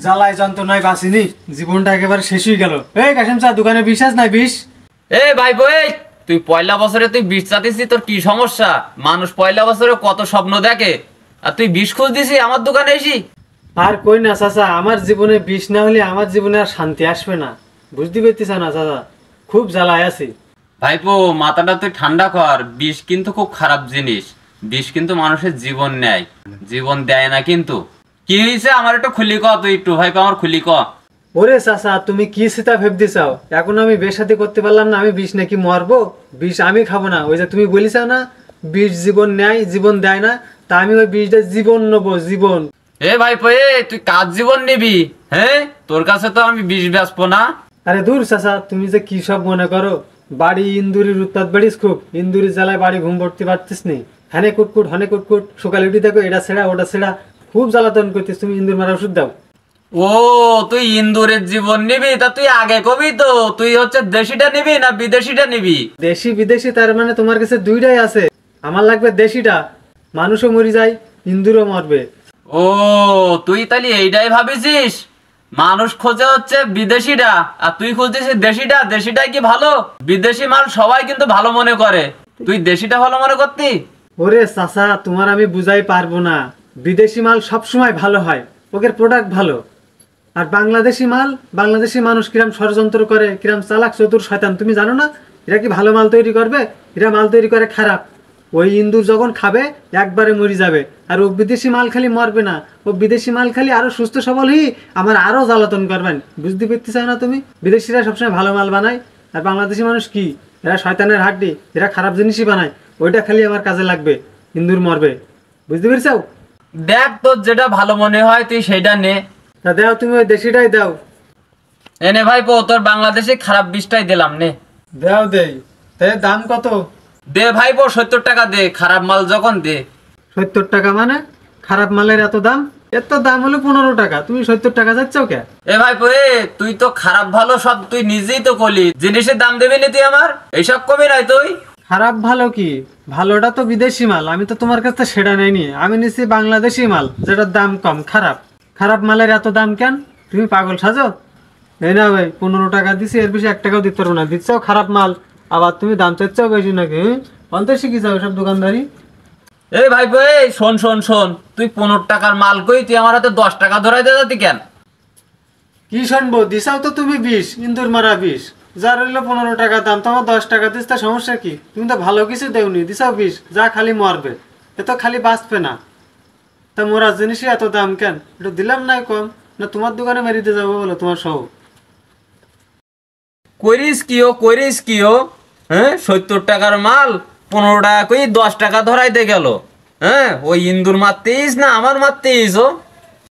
জ্বালায় যন্ত্রণায় বাঁচিনি, জীবনটা একেবারে শেষ হয়ে গেল। এই কাশেম চা দোকানে বিষ আছে নাই? বিষ এই ভাই বই, তুই পয়লা বছরে তুই বিষ চাতিস, তোর কি সমস্যা? মানুষ পয়লা বছরে কত স্বপ্ন দেখে, আর তুই বিষ খুঁজ দিছি আমার দোকানে এসি? আর কই না চাচা, আমার জীবনে বিষ না হলে আমার জীবনে আর শান্তি আসবে না, বুঝতে পারতিস না চাচা, খুব জ্বালায় আছি। ভাইপো মাথাটা তুই ঠান্ডা কর, বিষ কিন্তু খুব খারাপ জিনিস। বিষ কিন্তু মানুষের জীবন নেয়, জীবন দেয় না। কিন্তু কি হয়েছে আমার একটু খুলি ক, তুই একটু ভাইপো আমার খুলি ক। ওরে চাচা, তুমি কি সেটা ভেবতে চাও? এখন আমি বেসাতি করতে পারলাম না, আমি বিষ নাকি মরবো? বিষ আমি খাবো না। ওই যে তুমি বলিসাও না, বিষ জীবন নেয়, জীবন দেয় না, তা আমি ওই বিষটা জীবন নেবো, জীবন। এ ভাইপো তুই কার জীবন নিবি? হ্যাঁ, তোর কাছে তো আমি বিষ বেচবো না। আরে দূর চাচা, তুমি যে কি সব মনে করো। বাড়ি ইন্দুরির উৎপাত বাড়িস খুব, ইন্দুরির জ্বালায় বাড়ি ঘুম পড়তে পারতিস নি। হানে কুটকুট হানে কুটকুট, সকালে উঠি দেখো এটা ছেড়া ওটা ছেড়া, খুব জ্বালাতন করতিস। তুমি ইন্দুর মারা ওষুধ দাও। ও তুই ইন্দুরের জীবন নিবি? তা তুই আগে কবি তো, তুই হচ্ছে দেশিটা নিবি না বিদেশিটা নিবি? দেশি বিদেশি তার মানে তোমার কাছে দুইটাই আছে। আমার লাগবে দেশিটা, মানুষও মরে যায়, ইন্দুরও মরবে। ও তুই তাহলে এইটাই ভাবিছিস? মানুষ খোঁজে হচ্ছে বিদেশিটা, আর তুই খুঁজছিস দেশিটা। দেশিটাই কি ভালো? বিদেশি মাল সবাই কিন্তু ভালো মনে করে, তুই দেশিটা ভালো মনে করতি? ওরে চাচা, তোমার আমি বুঝাই পারবো না। বিদেশি মাল সবসময় ভালো হয়, ওদের প্রোডাক্ট ভালো। আর বাংলাদেশি মাল, বাংলাদেশি মানুষ কিরাম ষড়যন্ত্র করে, কিরাম চালাক চতুর শয়তান, তুমি জানো না? এরা কি ভালো মাল তৈরি করবে? এরা মাল তৈরি করে খারাপ। ওই ইন্দুর যখন খাবে একবারে মরে যাবে, আর ও বিদেশি মাল খালি মরবে না, ও বিদেশি মাল খালি আরো সুস্থ সবল হই আমার আরো জ্বালাতন করবেন। বুঝতে পারতে চাও না তুমি? বিদেশিরা সবসময় ভালো মাল বানায়, আর বাংলাদেশি মানুষ কি, এরা শয়তানের হাড্ডি, এরা খারাপ জিনিসই বানায়। ওইটা খালি আমার কাজে লাগবে, ইন্দুর মরবে। বুঝতে পেরেছাও? দেখ তোর যেটা ভালো মনে হয় তুই সেইটা নে। তা দাও, তুমি ওই দেশিটাই দাও। এনে ভাইপো তোর বাংলাদেশে খারাপ বিষটাই দিলাম নে। দাও দেই। তাই দাম কত? দে ভাইপো 70 টাকা দে, খারাপ মাল যখন দে। 70 টাকা মানে? খারাপ মালের এত দাম? এত দাম হলো 15 টাকা, তুমি 70 টাকা যাচ্ছও কে? এ ভাইপো তুই তো খারাপ ভালো সব তুই নিজেই তো কলি, জিনিসের দাম দেবি না তুই আমার, এইসব কবি নাই তুই। খারাপ ভালো কি? ভালোটা তো বিদেশি মাল, আমি তো তোমার কাছে সেটা নেইনি, আমি নিচ্ছি বাংলাদেশি মাল যেটার দাম কম। খারাপ খারাপ মালের এত দাম কেন? তুমি পাগল সাজো? এই না ভাই, 15 টাকা দিছি, এর বেশি 1 টাকাও দিতে পারবো না। দিচ্ছাও খারাপ মাল, আবার তুমি দাম চাচ্ছাও বেশি নাকি? অন্তর শিখি যাও সব দোকানদারি। এই ভাইপো শোন শোন শোন, তুই 15 টাকার মাল কই, তুই আমার হাতে 10 টাকা ধরাই দে যাতি কেন? কি শুনবো? দিছাও তো তুমি 20, ইন্দুর মারা 20, যার হইলো 15 টাকা দাম, তোমার 10 টাকা দিস, তা সমস্যা কি? তুমি তো ভালো কিছু দেওনি, দিছাও 20, যা খালি মরবে, এ তো খালি বাঁচবে না। তা মোরা জিনিসই এত দাম কেন? একটু দিলাম নাই কম, না তোমার দোকানে মেরিতে যাবো বলো তোমার সহ? করিস কিও? হ্যাঁ 70 টাকার মাল 15 টাকা কই 10 টাকা ধরাইতে গেল। হ্যাঁ ওই ইন্দুর মারতেইস না আমার মারতেইস? ও